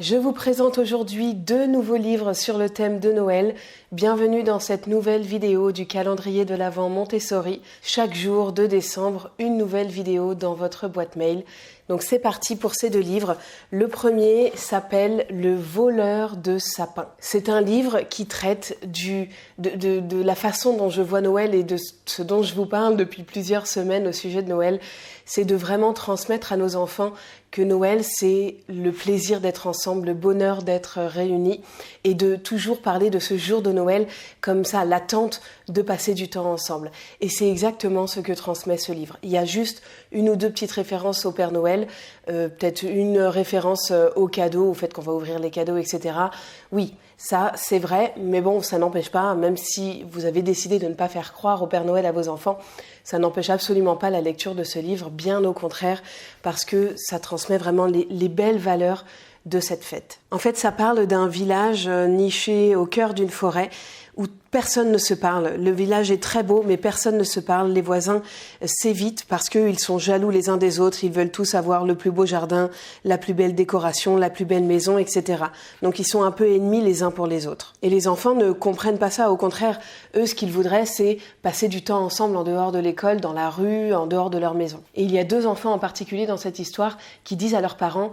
Je vous présente aujourd'hui 2 nouveaux livres sur le thème de Noël. Bienvenue dans cette nouvelle vidéo du calendrier de l'Avent Montessori. Chaque jour de décembre, une nouvelle vidéo dans votre boîte mail. Donc c'est parti pour ces 2 livres. Le premier s'appelle Le voleur de sapin. C'est un livre qui traite de la façon dont je vois Noël et de ce dont je vous parle depuis plusieurs semaines au sujet de Noël. C'est de vraiment transmettre à nos enfants que Noël, c'est le plaisir d'être ensemble, le bonheur d'être réunis et de toujours parler de ce jour de Noël comme ça, l'attente de passer du temps ensemble. Et c'est exactement ce que transmet ce livre. Il y a juste 1 ou 2 petites références au Père Noël, peut-être une référence aux cadeaux, au fait qu'on va ouvrir les cadeaux, etc. Oui, ça c'est vrai, mais bon, ça n'empêche pas, même si vous avez décidé de ne pas faire croire au Père Noël à vos enfants, ça n'empêche absolument pas la lecture de ce livre, bien au contraire, parce que ça transmet vraiment les belles valeurs de cette fête. En fait, ça parle d'un village niché au cœur d'une forêt où personne ne se parle. Le village est très beau, mais personne ne se parle. Les voisins s'évitent parce qu'ils sont jaloux les uns des autres. Ils veulent tous avoir le plus beau jardin, la plus belle décoration, la plus belle maison, etc. Donc ils sont un peu ennemis les uns pour les autres. Et les enfants ne comprennent pas ça. Au contraire, eux, ce qu'ils voudraient, c'est passer du temps ensemble en dehors de l'école, dans la rue, en dehors de leur maison. Et il y a 2 enfants en particulier dans cette histoire qui disent à leurs parents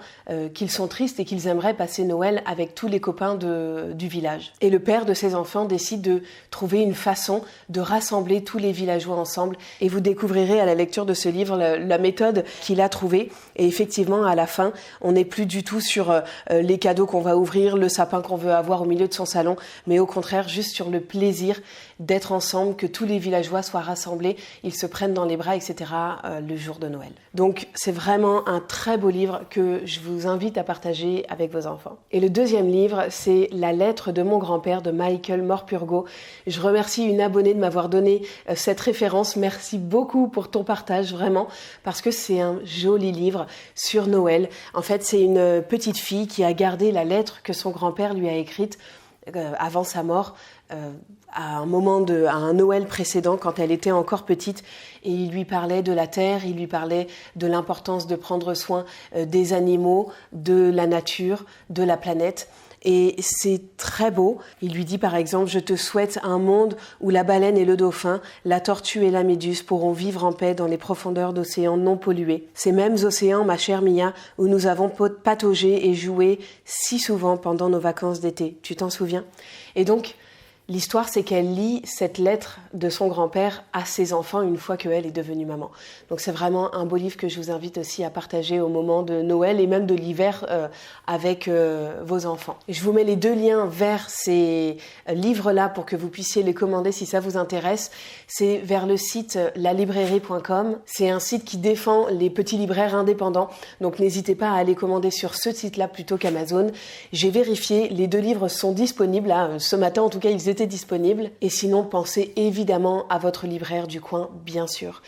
qu'ils sont tristes et qu'ils aimeraient passer Noël avec tous les copains du village. Et le père de ces enfants décide de trouver une façon de rassembler tous les villageois ensemble. Et vous découvrirez à la lecture de ce livre la méthode qu'il a trouvée. Et effectivement, à la fin, on n'est plus du tout sur les cadeaux qu'on va ouvrir, le sapin qu'on veut avoir au milieu de son salon, mais au contraire, juste sur le plaisir d'être ensemble, que tous les villageois soient rassemblés, ils se prennent dans les bras, etc. Le jour de Noël. Donc, c'est vraiment un très beau livre que je vous invite à partager avec vos enfants. Et le 2e livre, c'est La lettre de mon grand-père de Michael Morpurgo. Je remercie une abonnée de m'avoir donné cette référence. Merci beaucoup pour ton partage, vraiment, parce que c'est un joli livre sur Noël. En fait, c'est une petite fille qui a gardé la lettre que son grand-père lui a écrite avant sa mort, à un Noël précédent, quand elle était encore petite, et il lui parlait de la terre, il lui parlait de l'importance de prendre soin des animaux, de la nature, de la planète. Et c'est très beau. Il lui dit par exemple « Je te souhaite un monde où la baleine et le dauphin, la tortue et la méduse pourront vivre en paix dans les profondeurs d'océans non pollués. Ces mêmes océans, ma chère Mia, où nous avons pataugé et joué si souvent pendant nos vacances d'été. Tu t'en souviens ?» Et donc, l'histoire, c'est qu'elle lit cette lettre de son grand-père à ses enfants une fois qu'elle est devenue maman. Donc c'est vraiment un beau livre que je vous invite aussi à partager au moment de Noël et même de l'hiver avec vos enfants. Je vous mets les 2 liens vers ces livres-là pour que vous puissiez les commander si ça vous intéresse. C'est vers le site lalibrairie.com. C'est un site qui défend les petits libraires indépendants. Donc n'hésitez pas à aller commander sur ce site-là plutôt qu'Amazon. J'ai vérifié, les 2 livres sont disponibles. Là, ce matin, en tout cas, ils étaient disponibles. Et sinon, pensez évidemment à votre libraire du coin, bien sûr.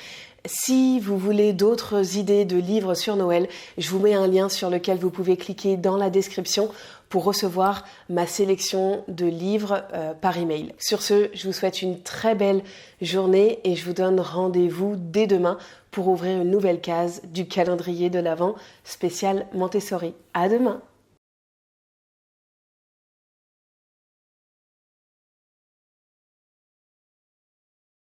Si vous voulez d'autres idées de livres sur Noël, je vous mets un lien sur lequel vous pouvez cliquer dans la description pour recevoir ma sélection de livres par email. Sur ce, je vous souhaite une très belle journée et je vous donne rendez-vous dès demain pour ouvrir une nouvelle case du calendrier de l'Avent spécial Montessori. À demain!